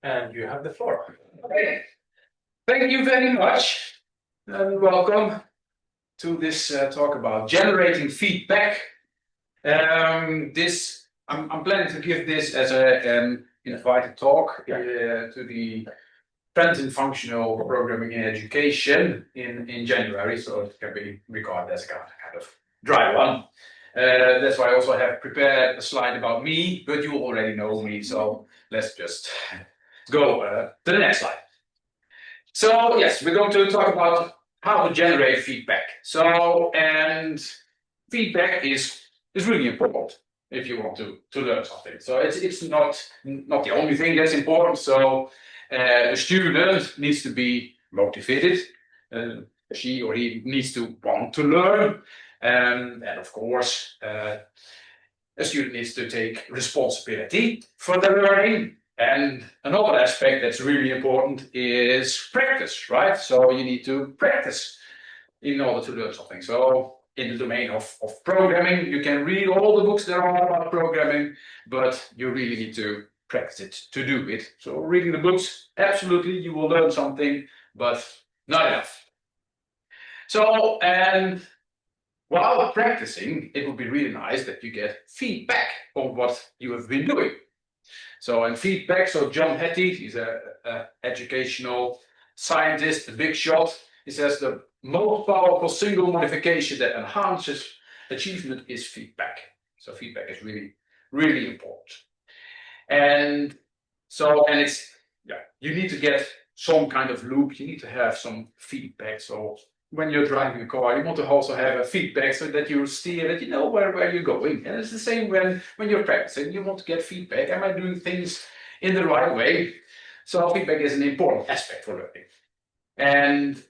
And you have the floor. Okay. Thank you very much, and welcome to this talk about generating feedback. I'm planning to give this as an invited talk to the Trends in Functional Programming in Education in January, so it can be regarded as a kind of dry one. That's why I also have prepared a slide about me, but you already know me, so let's just go to the next slide. So yes, we're going to talk about how to generate feedback. So, and feedback is really important if you want to learn something. So it's not the only thing that's important. So a student needs to be motivated. She or he needs to want to learn. And of course, a student needs to take responsibility for the learning. And another aspect that's really important is practice, right? So you need to practice in order to learn something. So in the domain of programming, you can read all the books there are about programming, but you really need to practice it to do it. So reading the books, absolutely, you will learn something, but not enough. So, and while practicing, it would be really nice that you get feedback on what you have been doing. So, and feedback, so John Hattie, he's an educational scientist, a big shot. He says the most powerful single modification that enhances achievement is feedback. So feedback is really, really important. And so, and it's, you need to get some kind of loop, you need to have some feedback. So when you're driving a car, you want to also have a feedback so that you steer, that you know where you're going. And it's the same when you're practicing, you want to get feedback. Am I doing things in the right way? So feedback is an important aspect for learning. And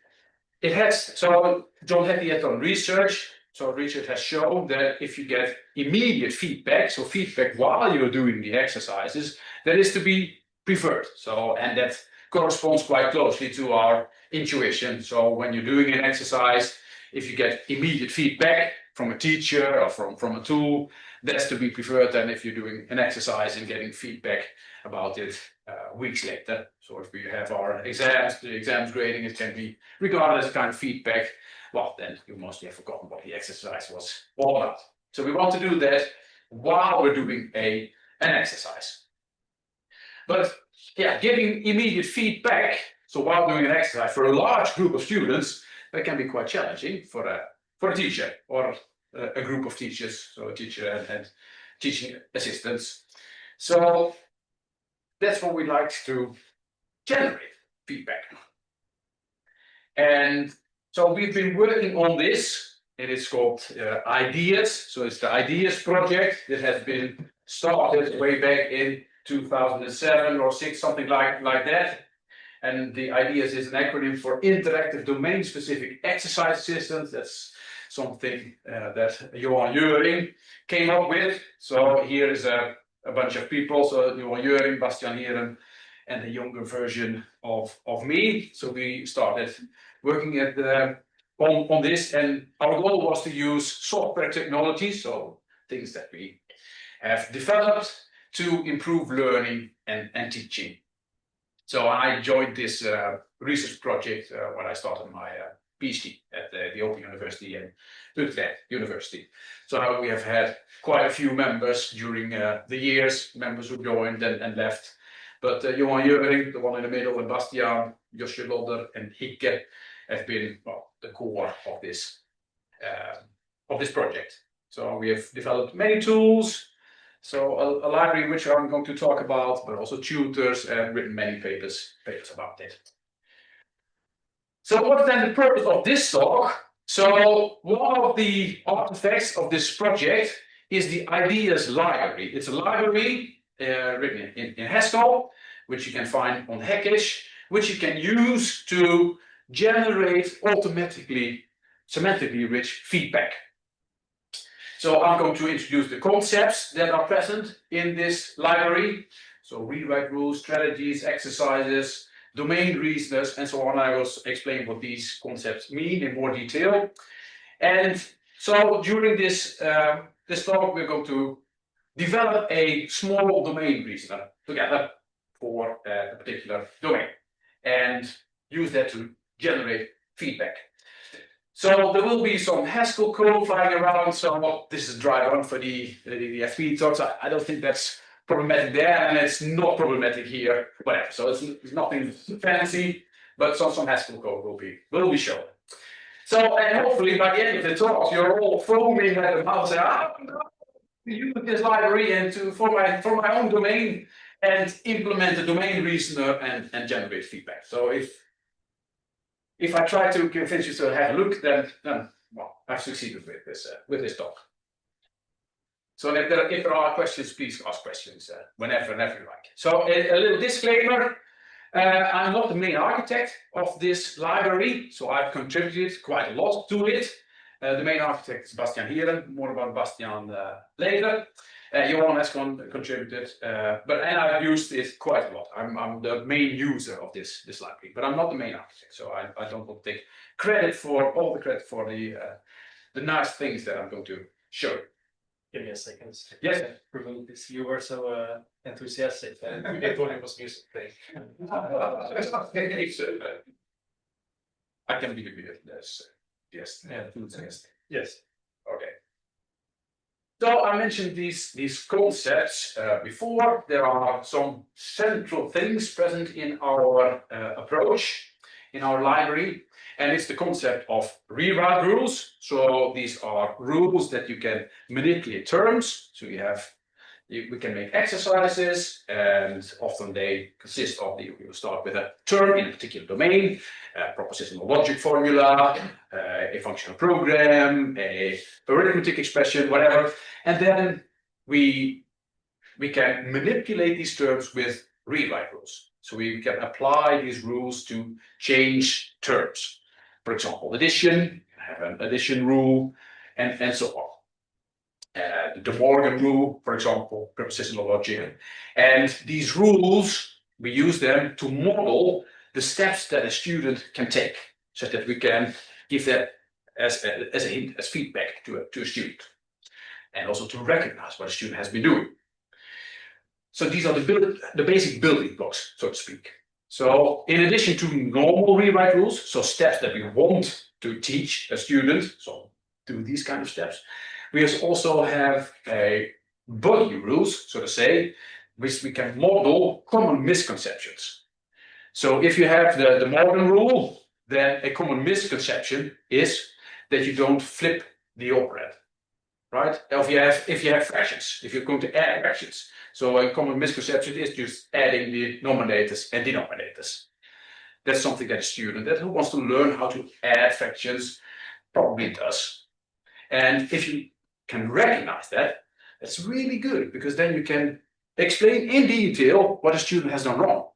it has, so John Hattie has done research. So research has shown that if you get immediate feedback, so feedback while you're doing the exercises, that is to be preferred. So, and that corresponds quite closely to our intuition. So when you're doing an exercise, if you get immediate feedback from a teacher or from a tool, that's to be preferred than if you're doing an exercise and getting feedback about it weeks later. So if we have our exams, the exams grading, it can be regarded as a kind of feedback. Well, then you mostly have forgotten what the exercise was all about. So we want to do that while we're doing an exercise. But yeah, giving immediate feedback, so while doing an exercise for a large group of students, that can be quite challenging for a teacher or a group of teachers, so a teacher and teaching assistants. So that's what we like to generate feedback. And so we've been working on this, and it's called Ideas. So it's the Ideas project that has been started way back in 2007 or 6, something like that. And the Ideas is an acronym for Interactive Domain-Specific Exercise Systems. That's something that Johan Juring came up with. So here is a bunch of people. So Johan Juring, Bastian Heren, and the younger version of me. So we started working on this, and our goal was to use software technology, so things that we have developed to improve learning and teaching. So I joined this research project when I started my PhD at the Open University and Utrecht University. So we have had quite a few members during the years, members who joined and left. But Johan Juring, the one in the middle, and Bastiaan, Josje Lodder, and Hikke have been the core of this project. So we have developed many tools, so a library which I'm going to talk about, but also tutors, and written many papers about it. So what's then the purpose of this talk? So one of the artifacts of this project is the Ideas library. It's a library written in Haskell, which you can find on Hackish, which you can use to generate automatically semantically rich feedback. So I'm going to introduce the concepts that are present in this library. So rewrite rules, strategies, exercises, domain reasoners, and so on. I will explain what these concepts mean in more detail. And so during this talk, we're going to develop a small domain reasoner together for a particular domain and use that to generate feedback. So there will be some Haskell code flying around. So this is dry run for the F3 talks. I don't think that's problematic there, and it's not problematic here. Whatever. So it's nothing fancy, but some Haskell code will be shown. So and hopefully by the end of the talk, you're all foaming at the mouth saying, I'm going to use this library and for my own domain and implement the domain reasoner and generate feedback. So if I try to convince you to have a look, then well, I've succeeded with this talk. So if there are questions, please ask questions whenever you like. So a little disclaimer. I'm not the main architect of this library, so I've contributed quite a lot to it. The main architect is Bastiaan Hieren, more about Bastiaan later. Johan has contributed, and I've used it quite a lot. I'm the main user of this library, but I'm not the main architect, so I don't want to take all the credit for the nice things that I'm going to show you. Give me a second. Yes. Remove this. You were so enthusiastic that you thought it was music playing. I can be a bit less. Yes. Yes. Okay. So I mentioned these concepts before. There are some central things present in our approach, in our library, and it's the concept of rewrite rules. So these are rules that you can manipulate terms. So we can make exercises, and often they consist of you start with a term in a particular domain, a propositional logic formula, a functional program, a arithmetic expression, whatever, and then we can manipulate these terms with rewrite rules. So we can apply these rules to change terms. For example, addition, have an addition rule, and so on. The De Morgan rule, for example, propositional logic. And these rules, we use them to model the steps that a student can take, so that we can give that as a hint, as feedback to a student, and also to recognize what a student has been doing. So these are the basic building blocks, so to speak. So in addition to normal rewrite rules, so steps that we want to teach a student, so do these kind of steps, we also have a body rules, so to say, which we can model common misconceptions. So if you have the De Morgan rule, then a common misconception is that you don't flip the operand, right? If you have fractions, if you're going to add fractions. So a common misconception is just adding the nominators and denominators. That's something that a student who wants to learn how to add fractions probably does. And if you can recognize that, that's really good, because then you can explain in detail what a student has done wrong.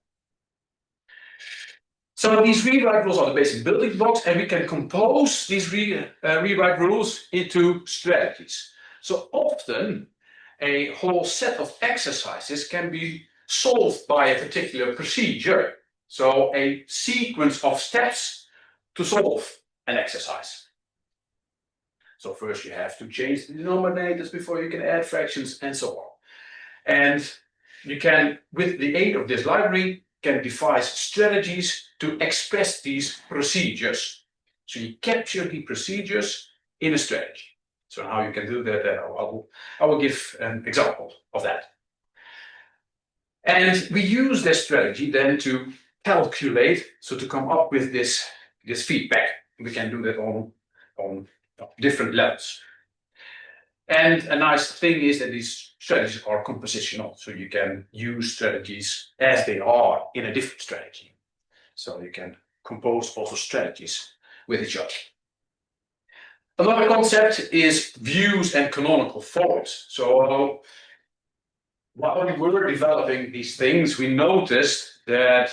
So these rewrite rules are the basic building blocks, and we can compose these rewrite rules into strategies. So often a whole set of exercises can be solved by a particular procedure. So a sequence of steps to solve an exercise. So first you have to change the denominators before you can add fractions, and so on. And you can, with the aid of this library, can devise strategies to express these procedures. So you capture the procedures in a strategy. So how you can do that, I will give an example of that. And we use this strategy then to calculate, so to come up with this feedback. We can do that on different levels. And a nice thing is that these strategies are compositional, so you can use strategies as they are in a different strategy. So you can compose also strategies with each other. Another concept is views and canonical forms. So while we were developing these things, we noticed that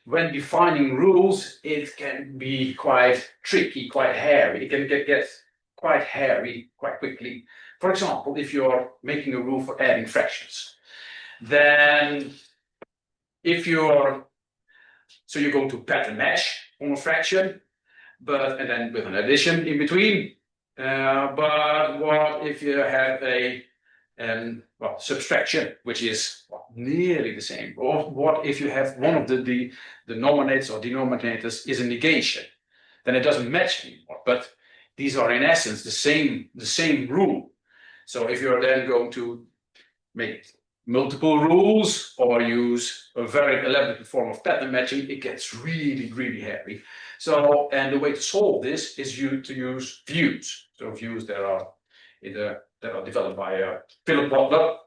when defining rules, it can be quite tricky, quite hairy. It can get quite hairy quite quickly. For example, if you're making a rule for adding fractions, then you're going to pattern match on a fraction, and then with an addition in between. But what if you have a and well, subtraction, which is nearly the same. Or what if you have one of the denominators or denominators is a negation? Then it doesn't match anymore. But these are in essence the same rule. So if you're then going to make multiple rules or use a very elaborate form of pattern matching, it gets really, really hairy. So, and the way to solve this is to use views. So views that are developed by Philip Butler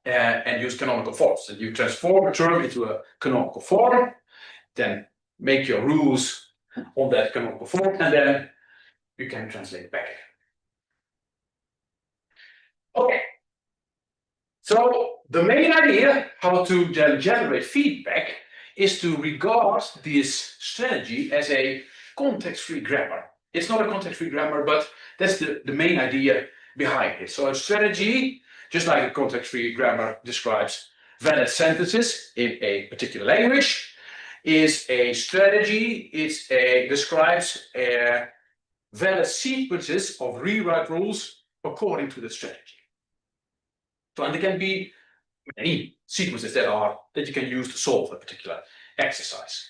and use canonical forms. And you transform a term into a canonical form, then make your rules on that canonical form, and then you can translate it back. Okay. So the main idea how to generate feedback is to regard this strategy as a context-free grammar. It's not a context-free grammar, but that's the main idea behind it. So a strategy, just like a context-free grammar describes valid sentences in a particular language, is a strategy, describes valid sequences of rewrite rules according to the strategy. So, and there can be many sequences that you can use to solve a particular exercise.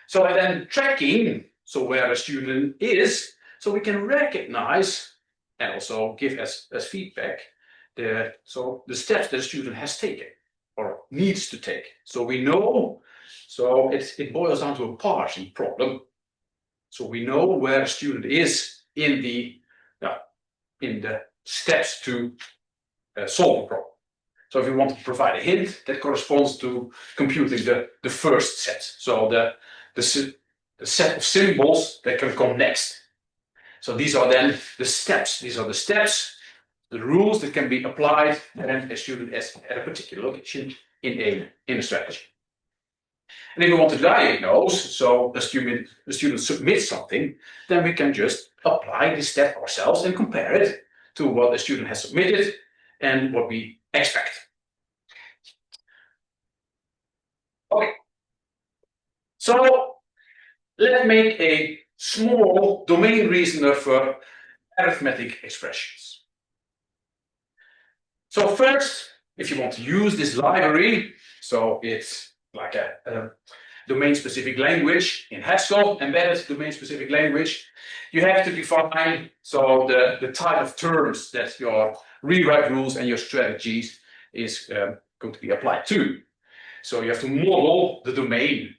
So, and then tracking, so where a student is, so we can recognize and also give as feedback the steps that a student has taken or needs to take. So we know, so it boils down to a parsing problem. So we know where a student is in the steps to solve a problem. So if you want to provide a hint, that corresponds to computing the first set. So the set of symbols that can come next. So these are then the steps. These are the steps, the rules that can be applied when a student is at a particular location in a strategy. And if we want to diagnose, so a student submits something, then we can just apply this step ourselves and compare it to what the student has submitted and what we expect. Okay. So let's make a small domain reasoner for arithmetic expressions. So first, if you want to use this library, so it's like a domain-specific language in Haskell, embedded domain-specific language, you have to define the type of terms that your rewrite rules and your strategies is going to be applied to. So you have to model the domain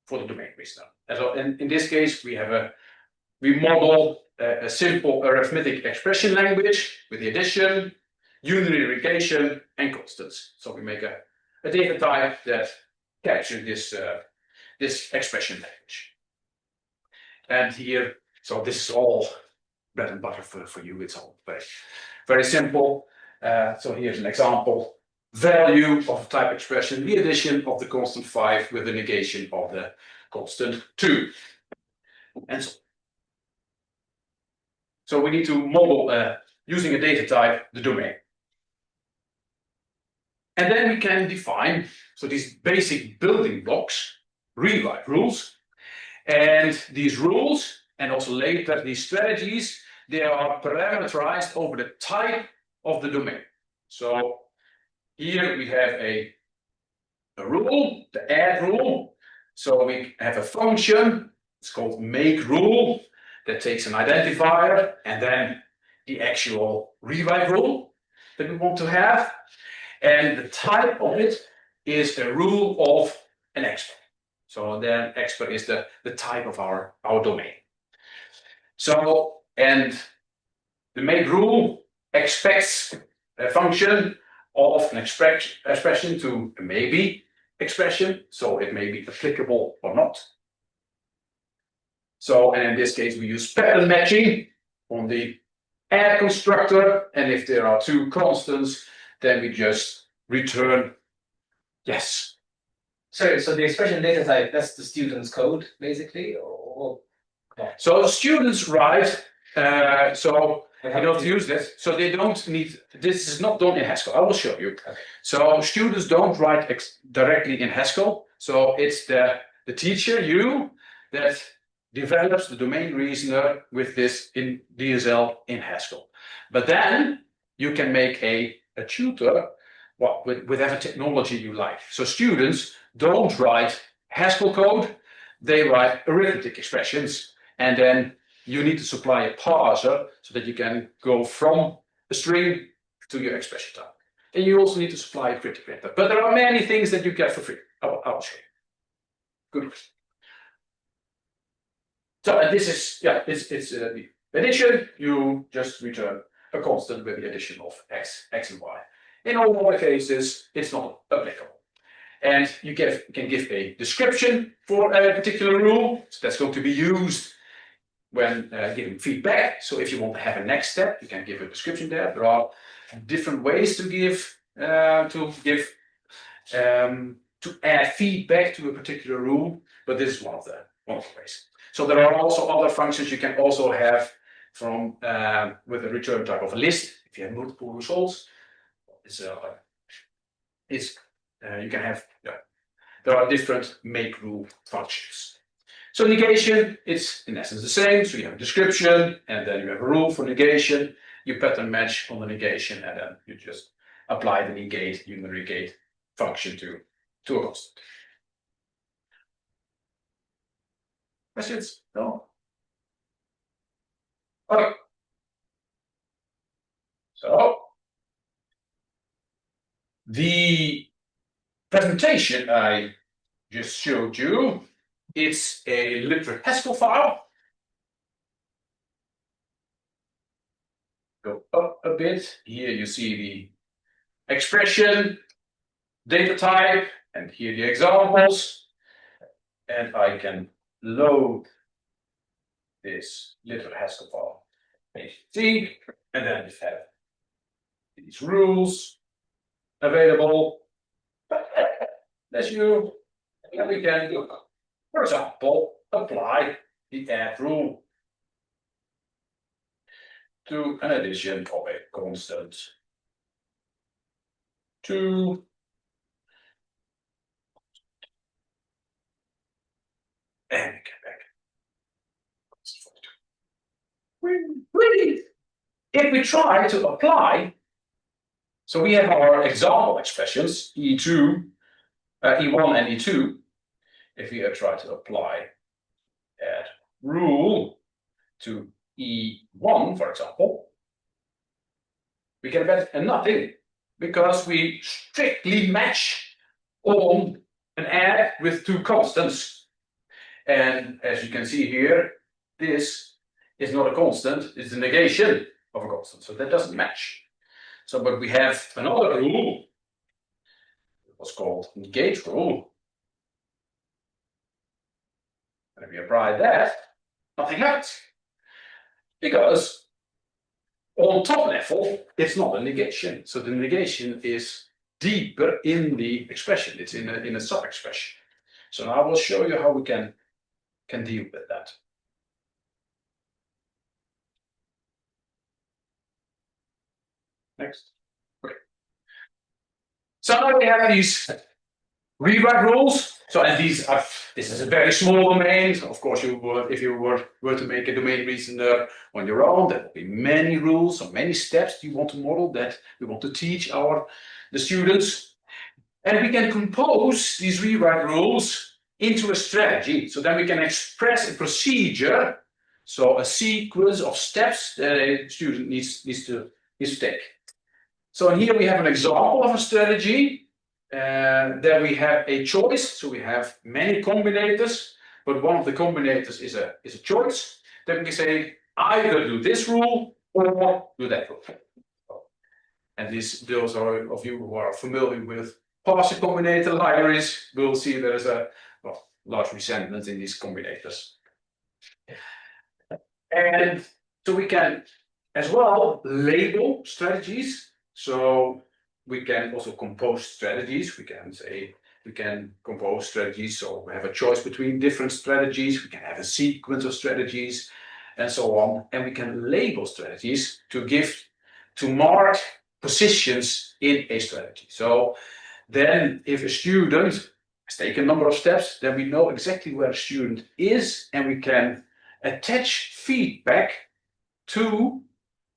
for the domain reasoner. And in this case, we model a simple arithmetic expression language with the addition, unary negation, and constants. So we make a data type that captures this expression language. And here, so this is all bread and butter for you. It's all very, very simple. So here's an example. Value of type expression, the addition of the constant 5 with the negation of the constant 2. And so we need to model, using a data type, the domain. And then we can define, so these basic building blocks, rewrite rules. And these rules, and also later these strategies, they are parameterized over the type of the domain. So here we have a rule, the add rule. So we have a function, it's called make rule, that takes an identifier and then the actual rewrite rule that we want to have. And the type of it is a rule of an expert. So then expert is the type of our domain. So, and the make rule expects a function of an expression to a maybe expression, so it may be applicable or not. So, and in this case, we use pattern matching on the add constructor, and if there are two constants, then we just return yes. Sorry, so the expression data type, that's the student's code, basically, or no? So the students write, so I don't use this, so they don't need, this is not done in Haskell, I will show you. Okay. So students don't write directly in Haskell, so it's the teacher, you, that develops the domain reasoner with this in DSL in Haskell. But then you can make a a tutor, well, with whatever technology you like. So students don't write Haskell code, they write arithmetic expressions, and then you need to supply a parser so that you can go from a string to your expression type. And you also need to supply a cryptic vector. But there are many things that you get for free. I'll show you. Good. So and this is, yeah, it's the addition. You just return a constant with the addition of x and y. In all other cases, it's not applicable. And you can give a description for a particular rule. So that's going to be used when giving feedback. So if you want to have a next step, you can give a description there. There are different ways to add feedback to a particular rule, but this is one of the ways. So there are also other functions you can also have from with a return type of a list. If you have multiple results, you can have, there are different make rule functions. So negation, it's in essence the same. So you have a description, and then you have a rule for negation. You pattern match on the negation, and then you just apply the negate, unit negate function to a constant. Questions? No? Okay. So the presentation I just showed you, it's a literal Haskell file. Go up a bit. Here you see the expression, data type, and here the examples. And I can load this literal Haskell file. C, and then you have these rules available. As you, and we can, for example, apply the add rule to an addition of a constant to and we get back. If we try to apply, so we have our example expressions E1 and E2. If we try to apply add rule to E1, for example, we get back nothing because we strictly match on an add with two constants. And as you can see here, this is not a constant, it's the negation of a constant, so that doesn't match. So, but we have another rule, it was called negate rule. And if we apply that, nothing happens. Because on top level, it's not a negation. So the negation is deeper in the expression, it's in a sub-expression. So now I will show you how we can deal with that. Next. Okay. So now we have these rewrite rules. So and this is a very small domain. So of course, if you were to make a domain reasoner on your own, there will be many rules or many steps you want to model that we want to teach the students. And we can compose these rewrite rules into a strategy. So then we can express a procedure, so a sequence of steps that a student needs to take. So here we have an example of a strategy. There we have a choice, so we have many combinators, but one of the combinators is a choice. Then we can say either do this rule or do that rule. And those of you who are familiar with parser combinator libraries will see there is a large resemblance in these combinators. And so we can as well label strategies. So we can also compose strategies. We can compose strategies. So we have a choice between different strategies. We can have a sequence of strategies and so on. And we can label strategies to mark positions in a strategy. So then if a student has taken a number of steps, then we know exactly where a student is, and we can attach feedback to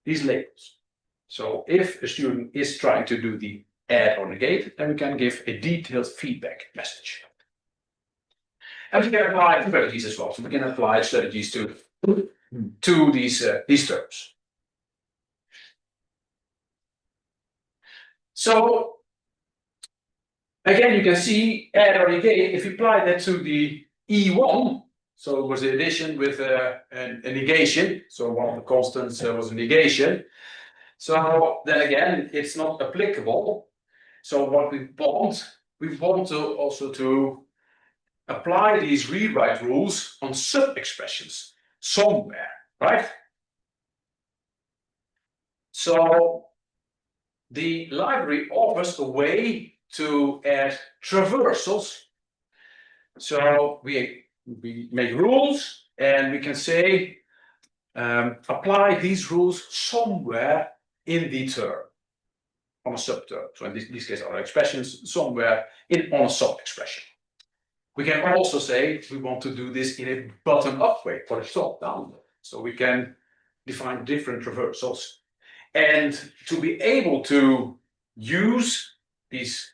these labels. So if a student is trying to do the add or negate, then we can give a detailed feedback message. And we can apply strategies as well. So we can apply strategies to these terms. So again, you can see add or negate. If you apply that to the E1, so it was the addition with a negation. So one of the constants was a negation. So then again, it's not applicable. So what we want to also to apply these rewrite rules on sub-expressions somewhere, right? So the library offers a way to add traversals. So we make rules and we can say apply these rules somewhere in the term on a subterm. So in this case, our expressions somewhere on a sub-expression. We can also say we want to do this in a bottom-up way or a top-down. So we can define different traversals. And to be able to use these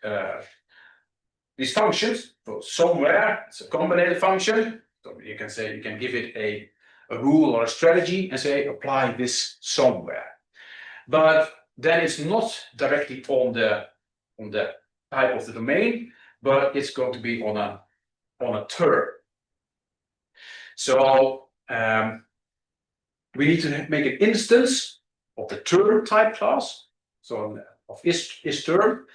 functions, so somewhere, it's a combinated function. So you can say, you can give it a rule or a strategy and say, apply this somewhere. But then it's not directly on the type of the domain, but it's going to be on a term. So we need to make an instance of the term type class, so of is term,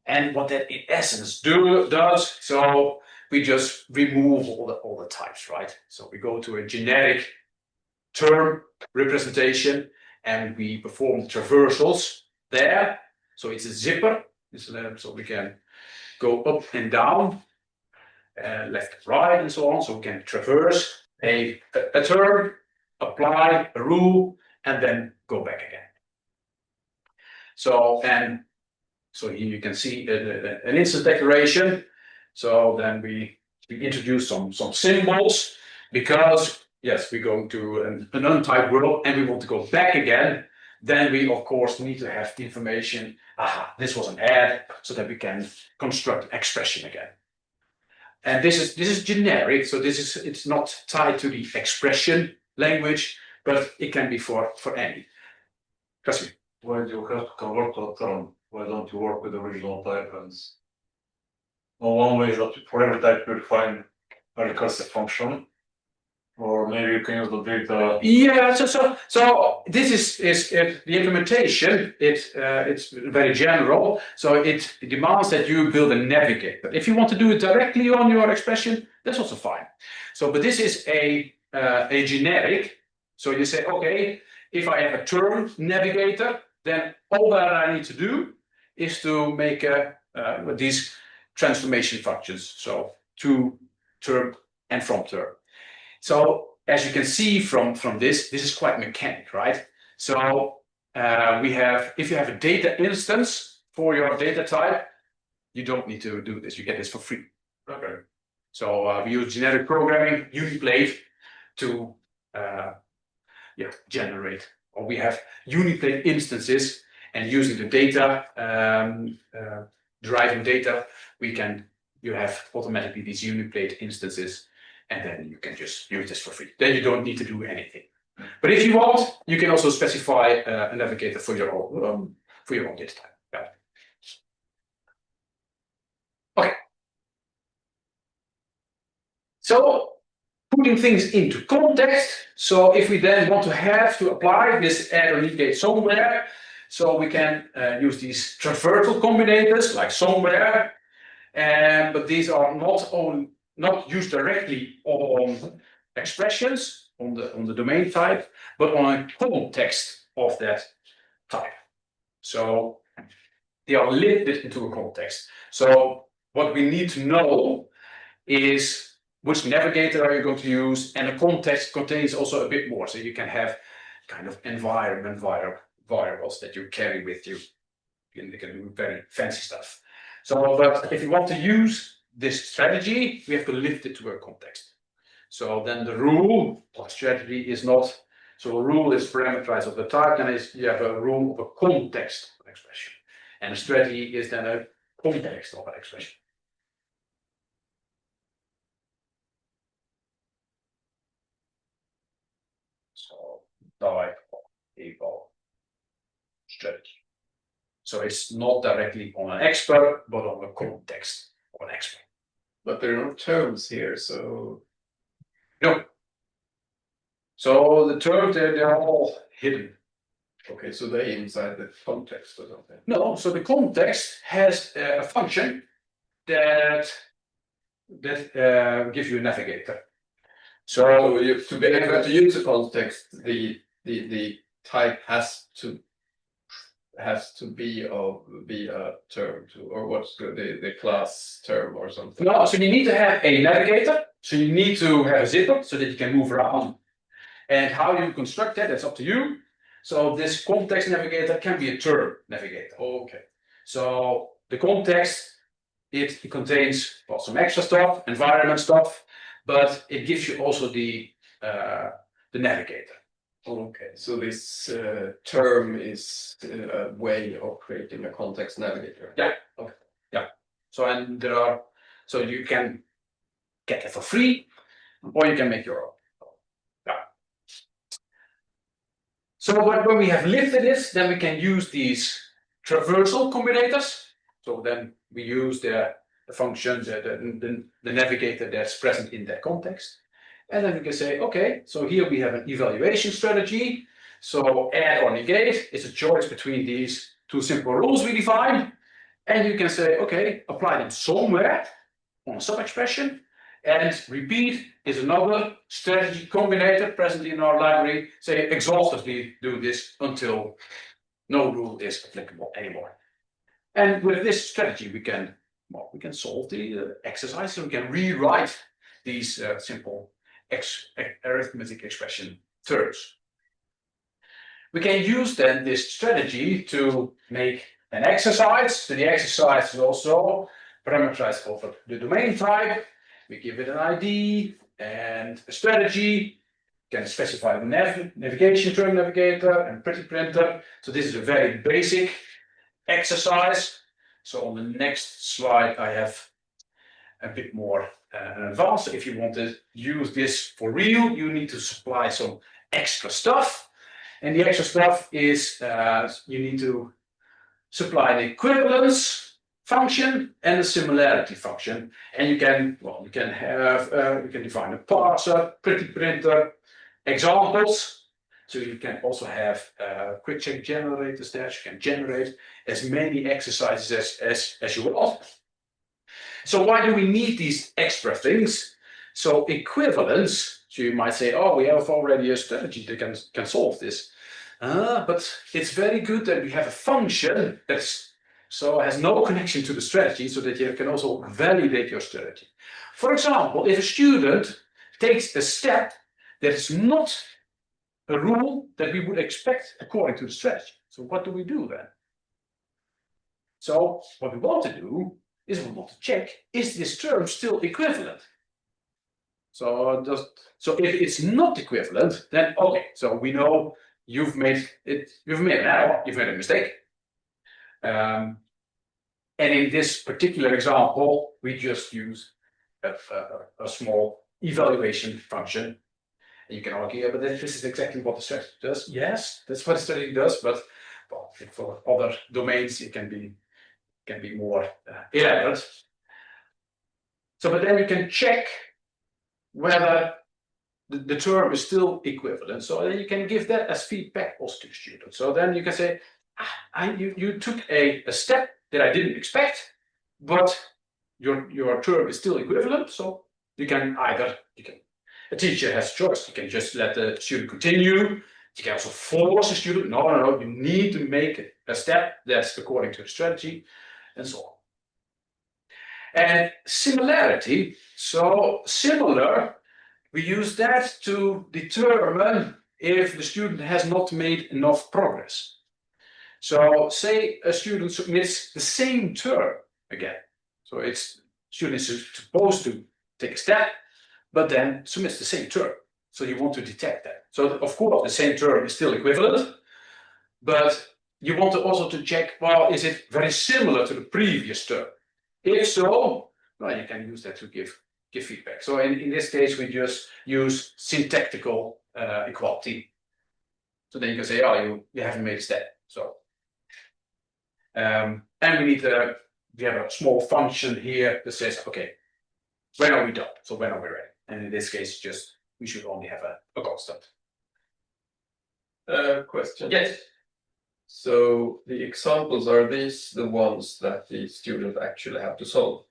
and what that in essence does. So we just remove all the types, right? So we go to a generic term representation, and we perform traversals there. So it's a zipper, so we can go up and down, left and right, and so on. So we can traverse a term, apply a rule, and then go back again. So here you can see an instance declaration. So then we introduce some symbols because yes, we're going to an untyped world and we want to go back again. Then we of course need to have information. Aha, this was an add, so that we can construct an expression again. And this is generic, so it's not tied to the expression language, but it can be for any. Trust me. Why do you have to convert to a term? Why don't you work with the original type? And one way is that for every type you define a recursive function, or maybe you can use the data. Yeah, so this is the implementation. It's very general, so it demands that you build a navigator. If you want to do it directly on your expression, that's also fine. So, but this is a generic. So you say, okay, if I have a term navigator, then all that I need to do is to make these transformation functions. So to term and from term. So as you can see from this is quite mechanic, right? So we have, if you have a data instance for your data type, you don't need to do this. You get this for free. Okay. So we use generic programming, UniPlate, to generate. Or we have UniPlate instances, and using the data, deriving data, you have automatically these UniPlate instances, and then you can just use this for free. Then you don't need to do anything. But if you want, you can also specify a navigator for your own data type. Yeah. Okay. So putting things into context. So if we then want to have to apply this add or negate somewhere, so we can use these traversal combinators like somewhere, but these are not used directly on expressions on the domain type, but on a context of that type. So they are lifted into a context. So what we need to know is which navigator are you going to use, and the context contains also a bit more. So you can have kind of environment variables that you carry with you. You can do very fancy stuff. So, but if you want to use this strategy, we have to lift it to a context. So then the rule or strategy is not So a rule is parameterized of the type, and you have a rule of a context of an expression. And a strategy is then a context of an expression. So type equal strategy. So it's not directly on an expert, but on the context of an expert. But there are no terms here, so No. So the terms, they're all hidden. okay, so they inside the context or something. No, so the context has a function that gives you a navigator. So you, to be able to use the context, the type has to be a term to, or what's the class term or something. No, so you need to have a navigator. So you need to have a zipper so that you can move around. And how you construct that, that's up to you. So this context navigator can be a term navigator. Okay. So the context, it contains, well, some extra stuff, environment stuff, but it gives you also the navigator. Okay, so this term is a way of creating a context navigator. Yeah. Okay. Yeah. So and there are, so you can get it for free, or you can make your own. Yeah. So when we have lifted this, then we can use these traversal combinators. So then we use the function, the navigator that's present in that context. And then we can say, okay, so here we have an evaluation strategy. So add or negate is a choice between these two simple rules we define. And you can say, okay, apply them somewhere on a sub-expression. And repeat is another strategy combinator present in our library. Say exhaustively do this until no rule is applicable anymore. And with this strategy, we can solve the exercise, and we can rewrite these simple arithmetic expression terms. We can use then this strategy to make an exercise. So the exercise is also parameterized over the domain type. We give it an ID and a strategy. We can specify the navigation term navigator and pretty printer. So this is a very basic exercise. So on the next slide, I have a bit more advanced. So if you want to use this for real, you need to supply some extra stuff. And the extra stuff is you need to supply an equivalence function and a similarity function. And you can, well, you can have, you can define a parser, pretty printer, examples. So you can also have quick check generators there. You can generate as many exercises as you want. So why do we need these extra things? So equivalence, so you might say, oh, we have already a strategy that can solve this. But it's very good that we have a function that has no connection to the strategy, so that you can also validate your strategy. For example, if a student takes a step that is not a rule that we would expect according to the strategy. So what do we do then? So what we want to do is we want to check, is this term still equivalent? So if it's not equivalent, then okay, so we know you've made an error, you've made a mistake. And in this particular example, we just use a small evaluation function. And you can argue, yeah, but this is exactly what the strategy does. Yes, that's what the strategy does, but well, for other domains, it can be more elaborate. So, but then you can check whether the term is still equivalent. So then you can give that as feedback also to the student. So then you can say, you took a step that I didn't expect, but your term is still equivalent. So you can a teacher has a choice. You can just let the student continue. You can also force the student. No, you need to make a step that's according to the strategy, and so on. And similarity, so similar, we use that to determine if the student has not made enough progress. So say a student submits the same term again. So student is supposed to take a step, but then submits the same term. So you want to detect that. So of course the same term is still equivalent, but you want to also to check, well, is it very similar to the previous term? If so, well, you can use that to give feedback. So in this case, we just use syntactical equality. So then you can say, oh, you haven't made a step. So, and we have a small function here that says, okay, when are we done? So when are we ready? And in this case, just we should only have a constant. Question. Yes. So the examples, are these the ones that the student actually have to solve?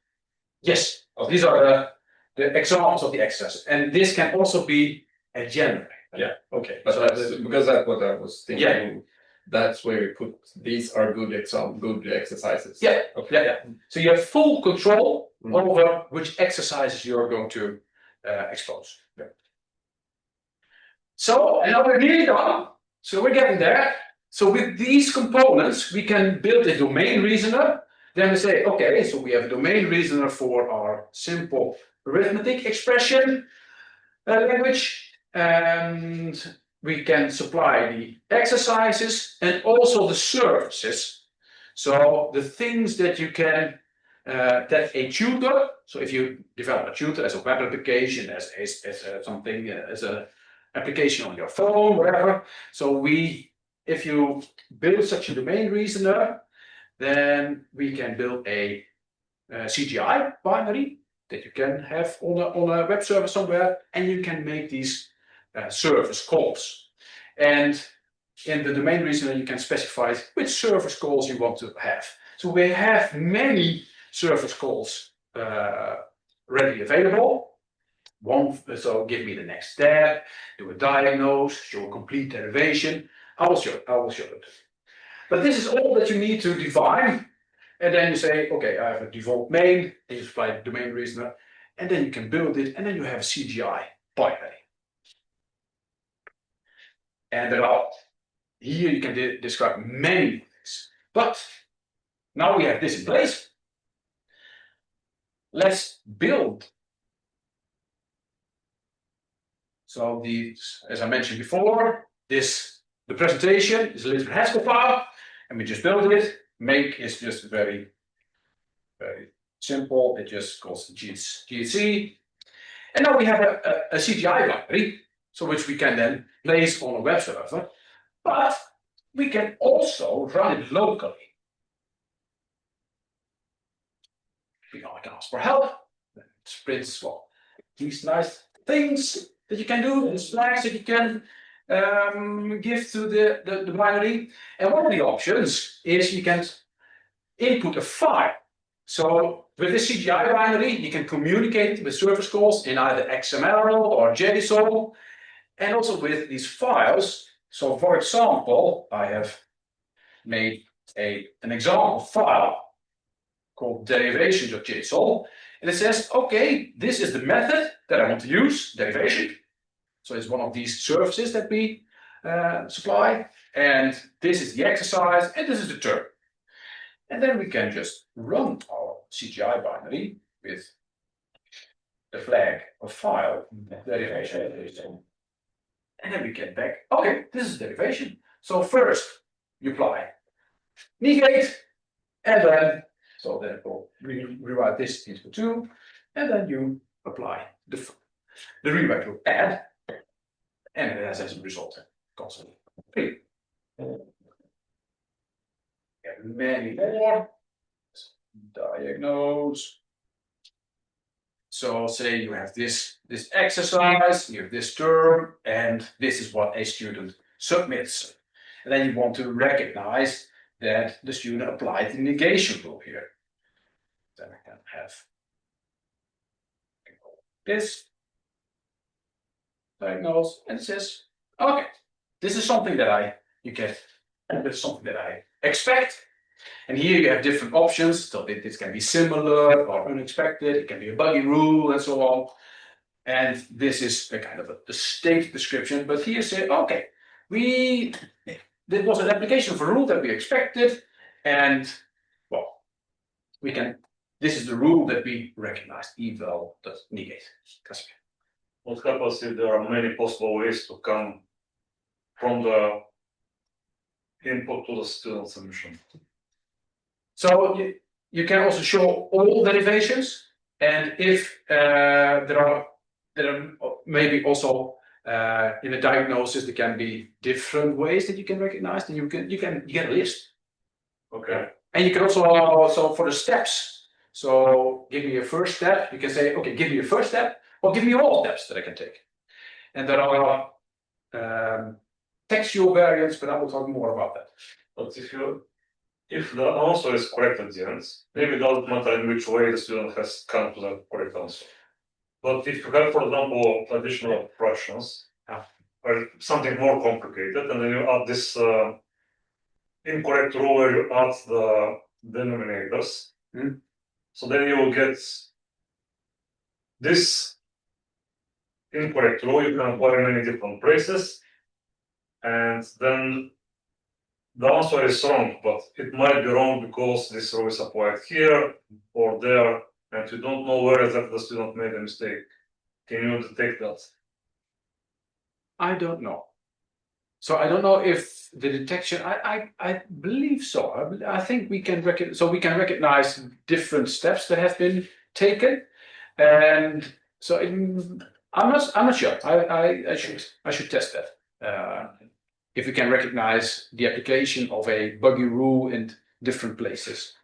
Yes. These are the examples of the exercises, and this can also be a generic. Yeah. Okay. But So that's because that's what I was thinking. Yeah. That's where you put these are good exercises. Yeah. Okay. Yeah. So you have full control Mhm. over which exercises you're going to expose. Yeah. So, and now we're nearly done. So we're getting there. So with these components, we can build a domain reasoner. Then we say, okay, so we have a domain reasoner for our simple arithmetic expression language, and we can supply the exercises and also the services. So the things that you can, that a tutor, so if you develop a tutor as a web application, as something, as a application on your phone, whatever. So if you build such a domain reasoner, then we can build a CGI binary that you can have on a web server somewhere, and you can make these service calls. And in the domain reasoner, you can specify which service calls you want to have. So we have many service calls readily available. So give me the next step, do a diagnose, show a complete derivation. I will show it. But this is all that you need to define. And then you say, okay, I have a default main, and you supply the domain reasoner, and then you can build it, and then you have a CGI binary. And here you can describe many things. But now we have this in place. Let's build. So as I mentioned before, the presentation is a little Haskell file, and we just build it. Make is just very, very simple. It just calls GHC. And now we have a CGI binary, so which we can then place on a web server, but we can also run it locally. We can ask for help. Then it sprints, well, these nice things that you can do, these flags that you can give to the binary. And one of the options is you can input a file. So with the CGI binary, you can communicate with service calls in either XML or JSON, and also with these files. So for example, I have made an example file called derivation.json, and it says, okay, this is the method that I want to use, derivation. So it's one of these services that we supply, and this is the exercise, and this is the term. And then we can just run our CGI binary with the flag of file derivation. And then we get back, okay, this is derivation. So first you apply negate, and then, so then we'll rewrite this into 2, and then you apply the rewrite will add, and it has as a result constant 3. Many more. Diagnose. So say you have this exercise, you have this term, and this is what a student submits. And then you want to recognize that the student applied the negation rule here. Then I can have this, diagnose, and it says, okay, this is something that this is something that I expect. And here you have different options. So this can be similar or unexpected. It can be a buggy rule and so on. And this is a kind of a state description. But here say, okay, there was an application of a rule that we expected. And well, this is the rule that we recognize, eval.negate. what happens if there are many possible ways to come from the input to the student solution? So you can also show all derivations, and if there are maybe also in a diagnosis there can be different ways that you can recognize, then you get a list. Okay. And you can also for the steps. So give me a first step. You can say, okay, give me a first step, or give me all steps that I can take. And there are textual variants, but I will talk more about that. But if the answer is correct at the end, maybe it doesn't matter in which way the student has come to the correct answer. But if you have, for example, additional fractions, or something more complicated, and then you add this incorrect row where you add the denominators, so then you will get this incorrect row you can apply in many different places, and then the answer is wrong, but it might be wrong because this row is applied here or there, and you don't know where exactly the student made a mistake. Can you detect that? I don't know. So I don't know if the detection. I believe so. I think we can recognize different steps that have been taken, and so I'm not sure. I should test that. If we can recognize the application of a buggy rule in different places.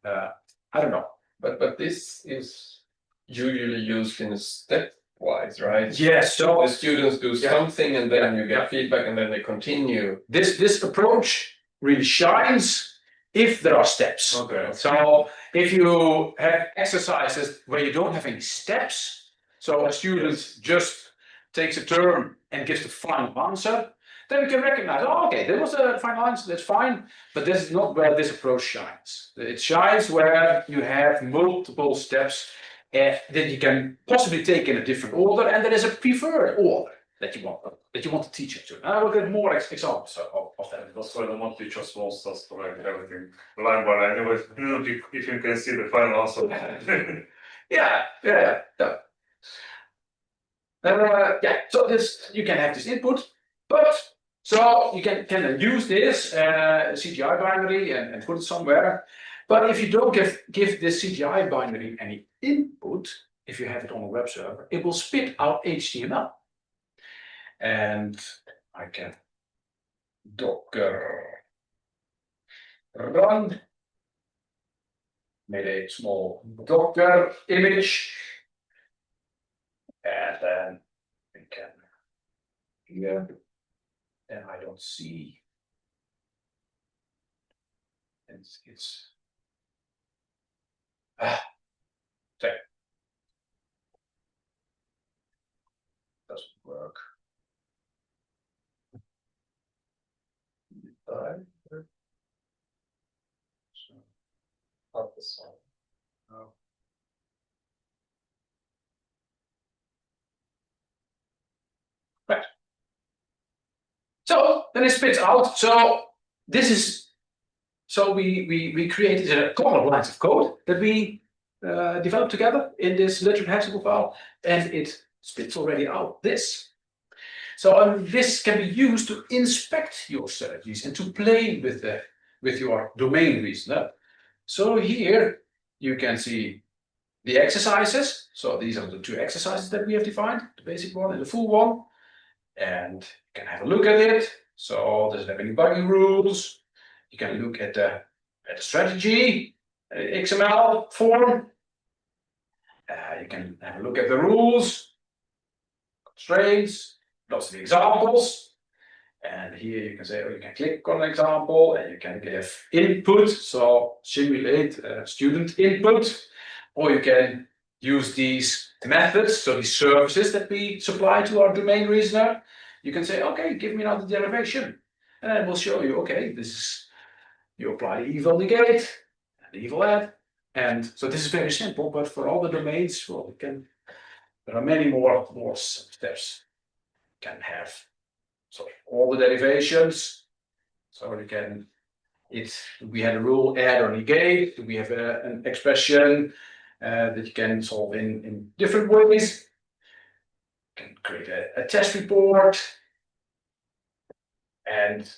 I don't know. But this is usually used in a stepwise, right? Yes. So the students do something, and then you get feedback, and then they continue. This approach really shines if there are steps. Okay. So if you have exercises where you don't have any steps, so a student just takes a term and gives the final answer, then we can recognize, oh, okay, there was a final answer, that's fine, but this is not where this approach shines. It shines where you have multiple steps that you can possibly take in a different order, and there is a preferred order that you want to teach it to. I will get more examples of that. That's why the one teacher wants us to write everything line by line. Anyway, if you can see the final answer. Yeah. So this you can have this input, but so you can use this CGI binary and put it somewhere. But if you don't give this CGI binary any input, if you have it on a web server, it will spit out HTML. And I can Docker run, made a small Docker image, and then we can here, and I don't see, it's sorry. Doesn't work. Not this one. No. Right. So then it spits out. So this is, so we created a couple of lines of code that we developed together in this literate hexagon file, and it spits already out this. So this can be used to inspect your strategies and to play with your domain reasoner. So here you can see the exercises. So these are the two exercises that we have defined, the basic one and the full one. And you can have a look at it. So does it have any bugging rules? You can look at the strategy, XML form. You can have a look at the rules, constraints, lots of examples. And here you can say, you can click on an example and you can give input, so simulate student input, or you can use these methods, so these services that we supply to our domain reasoner. You can say, okay, give me now the derivation, and it will show you, okay, this is, you apply the eval negate and the eval add, and so this is very simple, but for all the domains, well, there are many more steps you can have. So all the derivations, so you can, we had a rule add or negate, we have an expression that you can solve in different ways. You can create a test report, and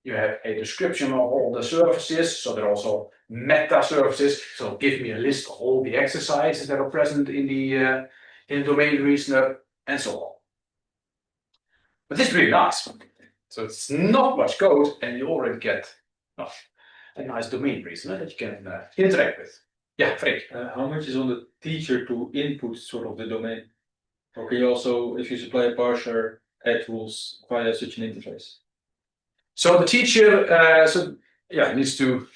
you have a description of all the services. So there are also meta services. So give me a list of all the exercises that are present in the domain reasoner, and so on. But this is really nice. So it's not much code, and you already get a nice domain reasoner that you can interact with. Yeah, Freek. How much is on the teacher to input sort of the domain? Or can you also, if you supply a parser, add rules via such an interface? So the teacher, needs to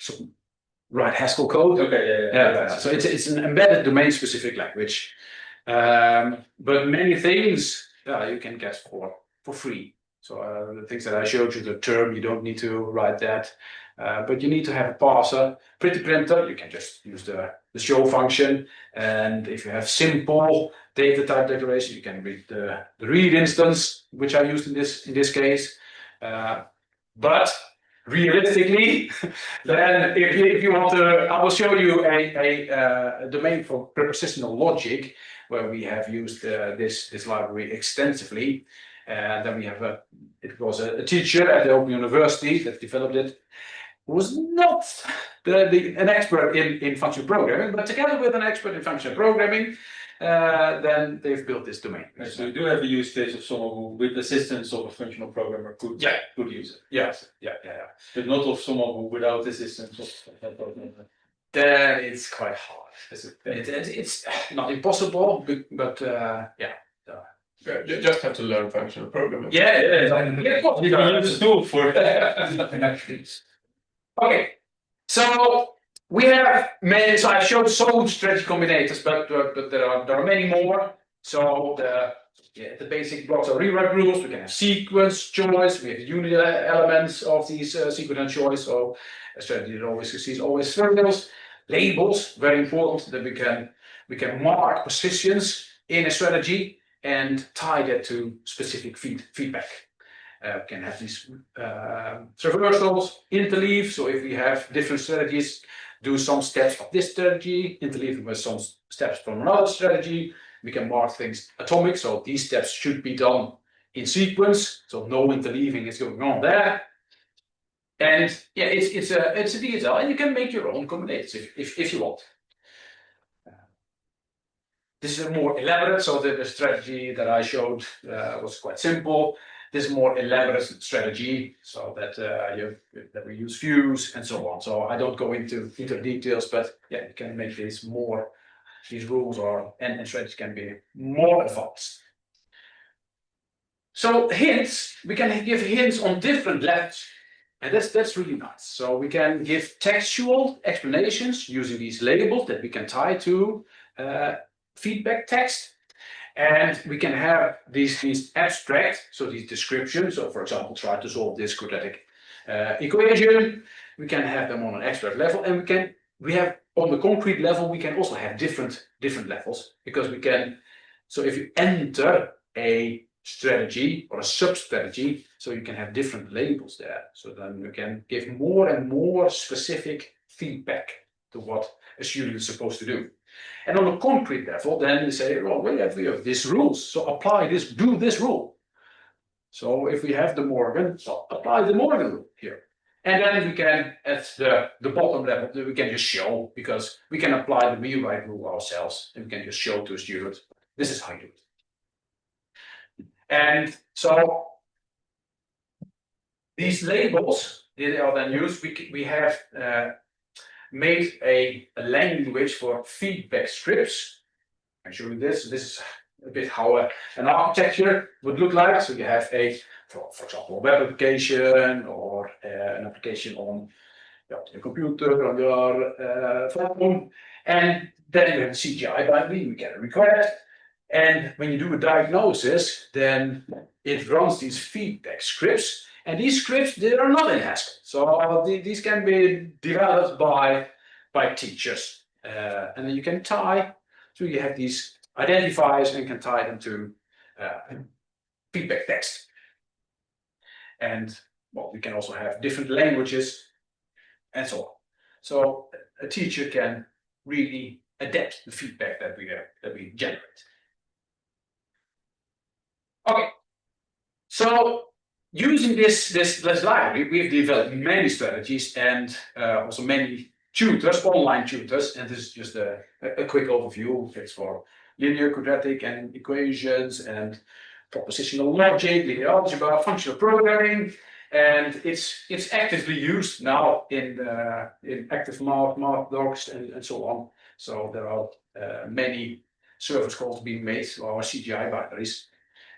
write Haskell code. Okay, Yeah. So it's an embedded domain-specific language, but many things you can get for free. So the things that I showed you, the term, you don't need to write that, but you need to have a parser. Pretty printer, you can just use the show function, and if you have simple data type declaration, you can read the read instance, which I used in this case. But realistically, then if you want to, I will show you a domain for prepositional logic where we have used this library extensively. Then we have it was a teacher at the Open University that developed it, who was not an expert in functional programming, but together with an expert in functional programming, then they've built this domain. So you do have a use case of someone who, with assistance of a functional programmer, could use it. Yes, yeah. But not of someone who, without assistance of that programmer. Then it's quite hard. It's not impossible, but yeah. You just have to learn functional programming. Yeah. You can use the tool for Okay, so we have many. So I showed some strategy combinators, but there are many more. So the basic blocks are rewrite rules. We can have sequence choice. We have unit elements of these sequence and choice. So a strategy that always succeeds always fails. Labels, very important, that we can mark positions in a strategy and tie that to specific feedback. We can have these traversals, interleave. So if we have different strategies, do some steps of this strategy, interleave with some steps from another strategy. We can mark things atomic. So these steps should be done in sequence. So no interleaving is going on there. And yeah, it's a DSL, and you can make your own combinations if you want. This is a more elaborate, so the strategy that I showed was quite simple. This is more elaborate strategy, so that that we use views and so on. So I don't go into details, but yeah, you can make these rules and strategies can be more advanced. So hints, we can give hints on different levels. And that's really nice. So we can give textual explanations using these labels that we can tie to feedback text. And we can have these abstract, so these descriptions. So for example, try to solve this quadratic equation. We can have them on an abstract level, and we have on the concrete level, we can also have different levels, because we can, so if you enter a strategy or a sub-strategy, so you can have different labels there. So then you can give more and more specific feedback to what a student is supposed to do. And on a concrete level, then you say, well, we have these rules, so apply this, do this rule. So if we have the Morgan, so apply the Morgan rule here. And then we can, at the bottom level, we can just show, because we can apply the rewrite rule ourselves, and we can just show to a student, this is how you do it. And so these labels, they are then used. We have made a language for feedback scripts. I'll show you this. This is a bit how an architecture would look like. So you have for example, a web application or an application on your computer, on your phone, and then you have a CGI binding. We get a request. And when you do a diagnosis, then it runs these feedback scripts. And these scripts, they are not in Haskell. So these can be developed by teachers. And then you can tie, so you have these identifiers and can tie them to feedback text. And well, we can also have different languages and so on. So a teacher can really adapt the feedback that we generate. So using this library, we've developed many strategies and also many tutors, online tutors, and this is just a quick overview. It's for linear, quadratic, and equations, and propositional logic, linear algebra, functional programming, and it's actively used now in active math docs and so on. So there are many servers calls being made, or CGI binaries.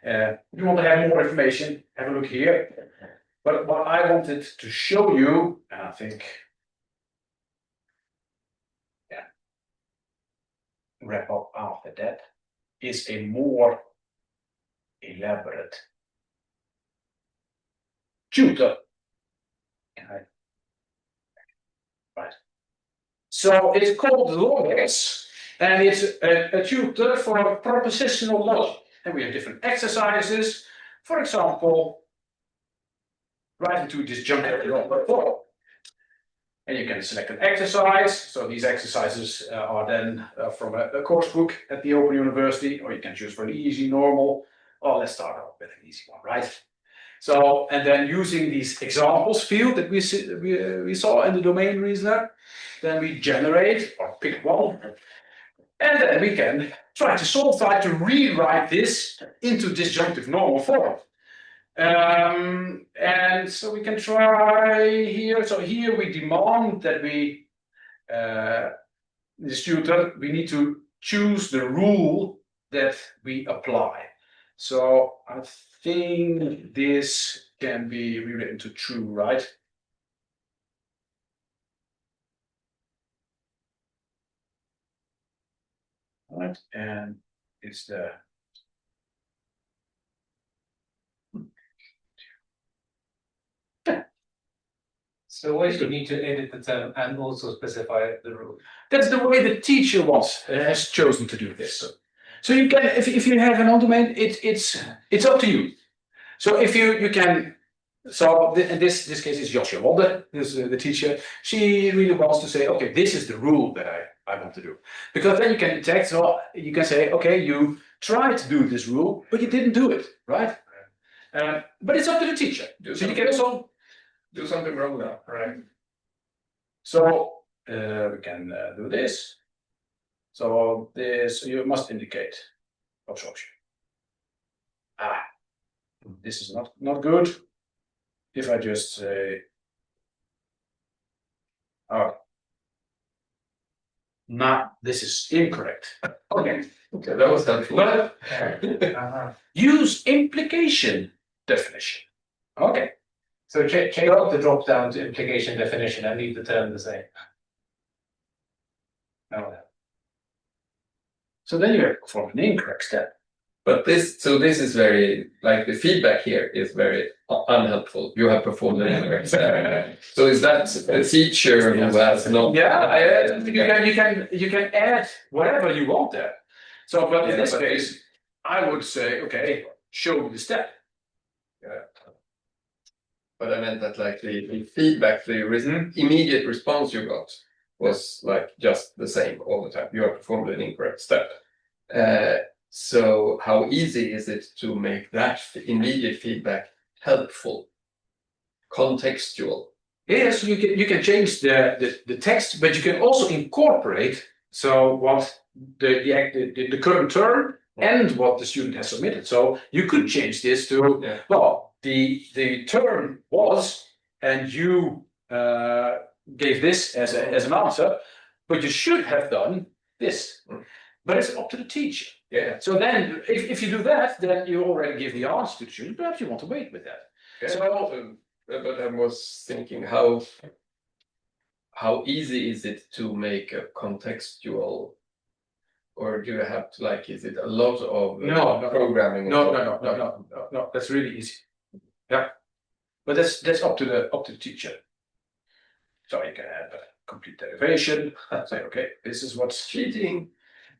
If you want to have more information, have a look here. But what I wanted to show you, and I think, yeah, wrap up after that, is a more elaborate tutor. Right. So it's called Logics, and it's a tutor for propositional logic. And we have different exercises. For example, right into disjunctive number 4. And you can select an exercise. So these exercises are then from a course book at the Open University, or you can choose for an easy, normal. Oh, let's start off with an easy one, right? So, and then using these examples field that we saw in the domain reasoner, then we generate or pick one, and then we can try to rewrite this into disjunctive normal form. And so we can try here. So here we demand that we, this tutor, we need to choose the rule that we apply. So I think this can be rewritten to true, right? Right, and it's the So why do you need to edit the term and also specify the rule? That's the way the teacher has chosen to do this. So you can, if you have an on domain, it's up to you. So if you can, so in this case is Joshua Wonder, who's the teacher. She really wants to say, okay, this is the rule that I want to do, because then you can text. So you can say, okay, you tried to do this rule, but you didn't do it, right? But it's up to the teacher. So you can also Do something wrong now. right. So we can do this. So this you must indicate absorption. This is not good. If I just say, oh, nah, this is incorrect. Okay, Okay, that was helpful. but use implication definition. Okay. So change out the drop down to implication definition and leave the term the same. No. So then you have performed an incorrect step. But this is very, like the feedback here is very unhelpful. You have performed an incorrect step. So is that a teacher who has not? Yeah, you can add whatever you want there. So, but in this case, I would say, okay, show the step. Yeah. But I meant that like the feedback, the immediate response you got was like just the same all the time. You have performed an incorrect step. So how easy is it to make that immediate feedback helpful, contextual? Yes, you can change the text, but you can also incorporate so what the current term and what the student has submitted. So you could change this to well, the term was, and you gave this as an answer, but you should have done this. But it's up to the teacher. Yeah. So then, if you do that, then you already give the answer to the student. Perhaps you want to wait with that. Yeah. So, but I was thinking how easy is it to make a contextual, or do you have to like? Is it a lot of programming? No. That's really easy. Yeah, but that's up to the teacher. So you can have a complete derivation. Say, okay, this is what's cheating.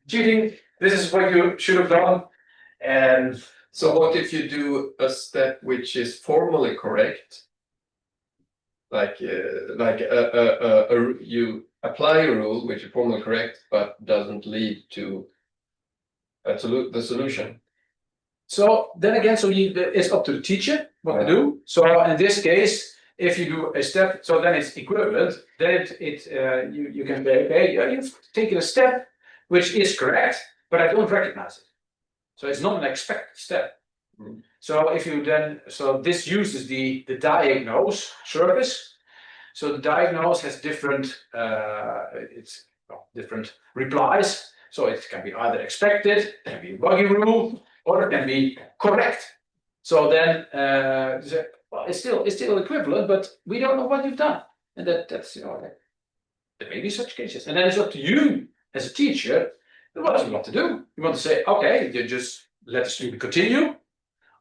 This is what you should have done. And so, what if you do a step which is formally correct? Like you apply a rule which is formally correct, but doesn't lead to the solution. So then again, it's up to the teacher what to do. So in this case, if you do a step, so then it's equivalent. Then you can say, okay, you've taken a step which is correct, but I don't recognize it. So it's not an expected step. So if you then, so this uses the diagnose service. So the diagnose has different, different replies. So it can be either expected, it can be a buggy rule, or it can be correct. So then, well, it's still equivalent, but we don't know what you've done, and that's there may be such cases, and then it's up to you as a teacher what you want to do. You want to say, okay, you just let the student continue,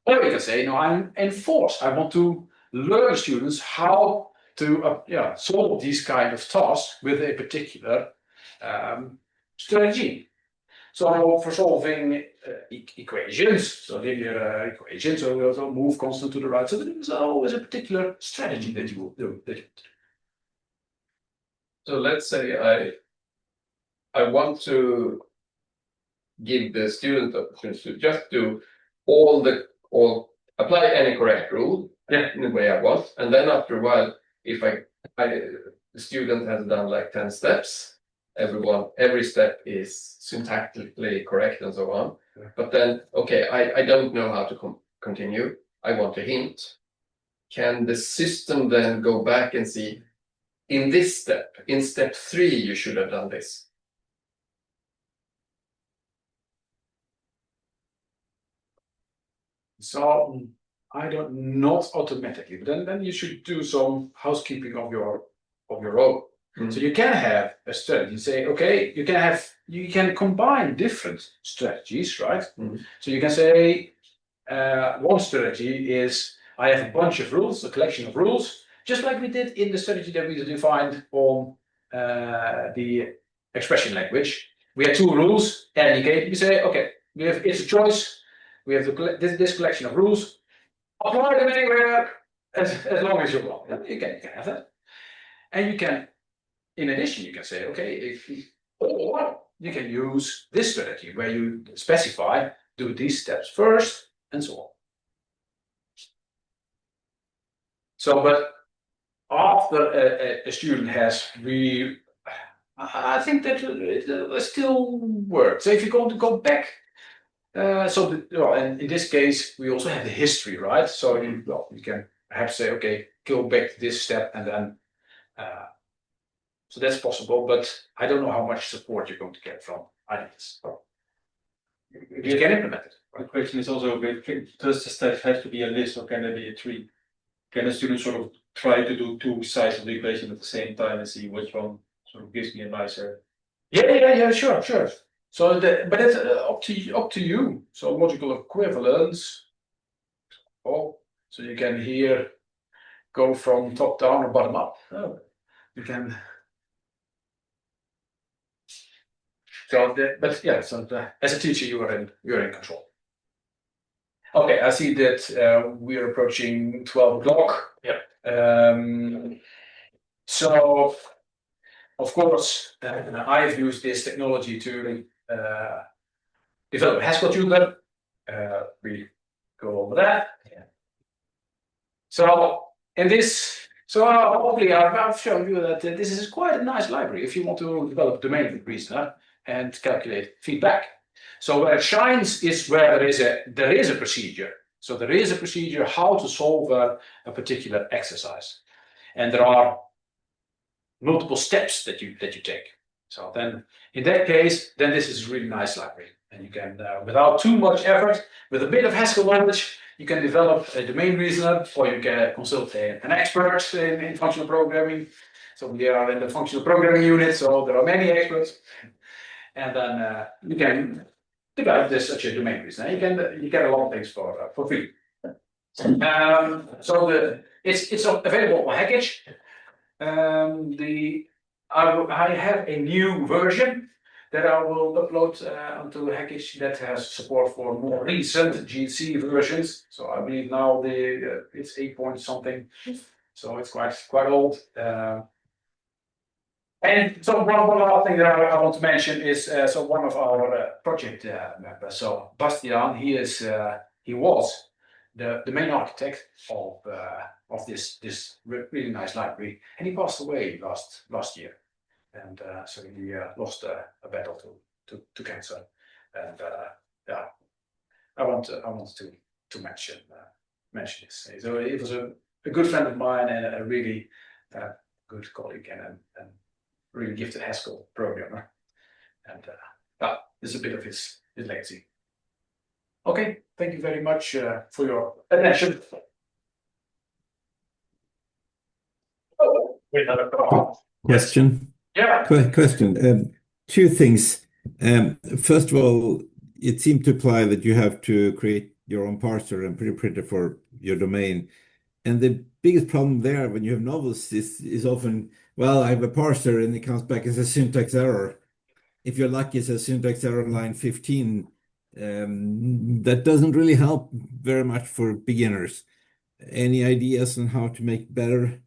or you can say, no, I'm enforced. I want to learn students how to solve these kind of tasks with a particular strategy. So for solving equations, so linear equations, so we also move constant to the right. So there's always a particular strategy that you will do. So let's say I want to give the student the opportunity to just do apply any correct rule in the way I want, and then after a while, if the student has done like 10 steps, every step is syntactically correct and so on. But then, okay, I don't know how to continue. I want a hint. Can the system then go back and see, in this step, in step 3, you should have done this? So I don't, not automatically, but then you should do some housekeeping of your own. So you can have a strategy. Say, okay, you can combine different strategies, right? So you can say one strategy is I have a bunch of rules, a collection of rules, just like we did in the strategy that we defined on the expression language. We had 2 rules, and we say, okay, it's a choice. We have this collection of rules. Apply them anywhere as long as you want. You can have that, and you can. In addition, you can say, okay, or you can use this strategy where you specify, do these steps first, and so on. So, but after a student has I think that it still works. So if you're going to go back, and in this case, we also have the history, right? So you can perhaps say, okay, go back to this step, and then. So that's possible, but I don't know how much support you're going to get from ideas. You can implement it. The question is also, does the step have to be a list or can it be a tree? Can a student sort of try to do 2 sides of the equation at the same time and see which one sort of gives me a nicer? Yeah, sure. So, but it's up to you. So logical equivalence. Oh, so you can here go from top down or bottom up. Oh, you can. So, as a teacher, you're in control. Okay, I see that we are approaching 12 o'clock. So, of course, I've used this technology to develop a Haskell tutor. We go over that. So, hopefully I've shown you that this is quite a nice library if you want to develop domain reasoner and calculate feedback. So where it shines is where there is a procedure. So there is a procedure how to solve a particular exercise, and there are multiple steps that you take. So then, in that case, then this is a really nice library, and you can, without too much effort, with a bit of Haskell knowledge, you can develop a domain reasoner, or you can consult an expert in functional programming. So we are in the functional programming unit, so there are many experts. And then you can develop such a domain reasoner. You get a lot of things for free. So it's available on Hackage. I have a new version that I will upload onto Hackage that has support for more recent GC versions. So I believe now it's 8 point something. So it's quite old. And so one other thing that I want to mention is one of our project members. So Bastiaan, he is he was the main architect of this really nice library, and he passed away last year, and so he lost a battle to cancer, and yeah, I want to mention this. So it was a good friend of mine and a really good colleague and really gifted Haskell programmer, and this is a bit of his legacy. Okay, thank you very much for your attention. We have a Question. Yeah. Question. Two things. First of all, it seemed to imply that you have to create your own parser and pre-printer for your domain. And the biggest problem there when you have novels is often, well, I have a parser and it comes back as a syntax error. If you're lucky, it's a syntax error on line 15. That doesn't really help very much for beginners. Any ideas on how to make better?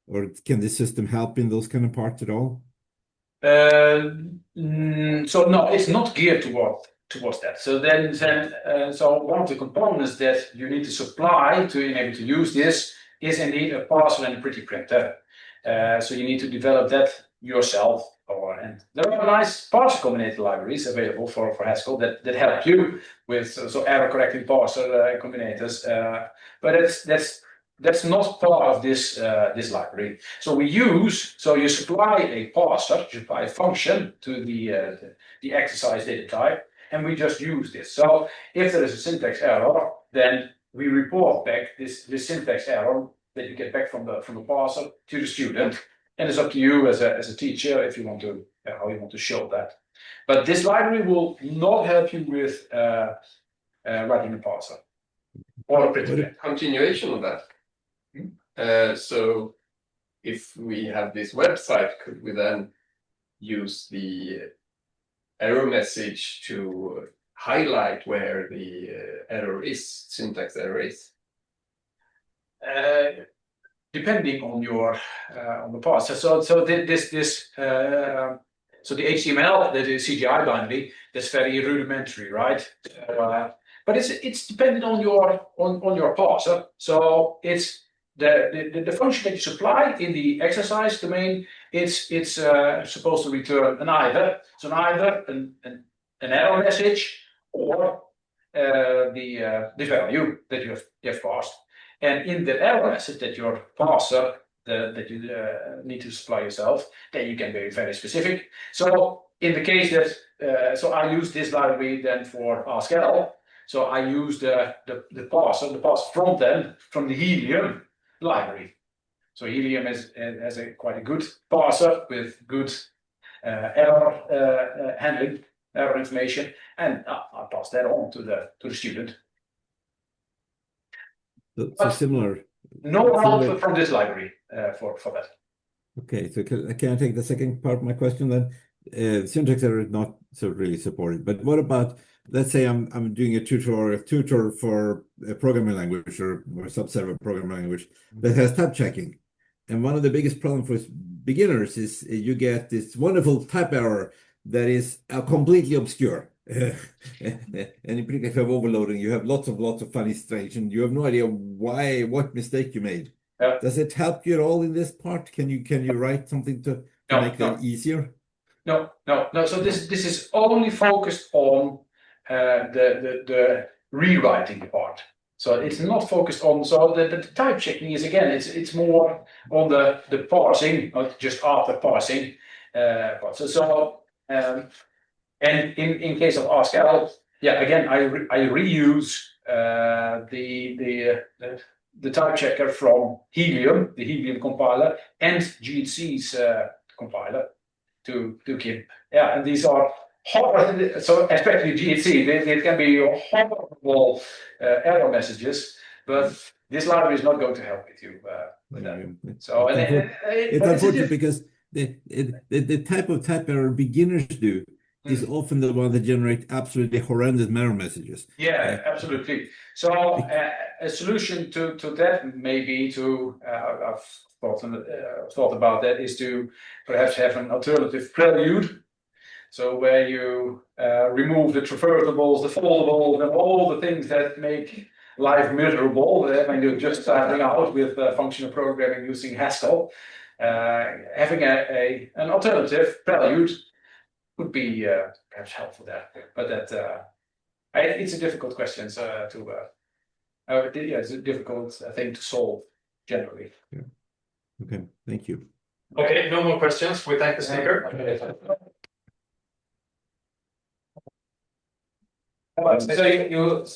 Or can the system help in those kind of parts at all? So no, it's not geared towards that. So so one of the components that you need to supply to enable to use this is indeed a parser and a pretty printer. So you need to develop that yourself. And there are nice parser combinator libraries available for Haskell that help you with so error correcting parser combinators. But that's not part of this library. So you supply a parser, you supply a function to the exercise data type, and we just use this. So if there is a syntax error, then we report back this syntax error that you get back from the parser to the student, and it's up to you as a teacher if you want to how you want to show that. But this library will not help you with writing a parser or a printer. Continuation of that. So if we have this website, could we then use the error message to highlight where the error is, syntax error is? Depending on your on the parser. So the HTML, the CGI binary, that's very rudimentary, right? But it's dependent on your parser. So it's the function that you supply in the exercise domain. It's supposed to return an either. So either an error message or the value that you have parsed. And in the error message that your parser that you need to supply yourself, then you can be very specific. So in the case that so I use this library then for Haskell. So I use the parser front end from the Helium library. So Helium has quite a good parser with good error handling, error information, and I pass that on to the student. So similar. No help from this library for that. Okay, so can I take the second part of my question then? Syntax error is not so really supported, but what about, let's say I'm doing a tutor for a programming language or a subset of a programming language that has type checking. And one of the biggest problems for beginners is you get this wonderful type error that is completely obscure. And in particular, if you have overloading, you have lots of funny strange, and you have no idea what mistake you made. Does it help you at all in this part? Can you write something to make that easier? No. So this is only focused on the rewriting part. So it's not focused on the type checking is again it's more on the parsing, not just after parsing. And in case of Haskell, yeah, again I reuse the type checker from Helium, the Helium compiler, and GHC's compiler to keep. Yeah, and these are horrible. So especially GHC, they can be horrible error messages, but this library is not going to help with you with that. So it's unfortunate because the type of type error beginners do is often the one that generate absolutely horrendous error messages. Yeah, absolutely. So a solution to that may be to I've thought about that is to perhaps have an alternative prelude. So where you remove the traversables, the foldables, and all the things that make life miserable when you're just starting out with functional programming using Haskell. Having an alternative valued would be perhaps helpful there, but it's a difficult question it's a difficult thing to solve generally. Okay, thank you. Okay, no more questions. We thank the speaker. So you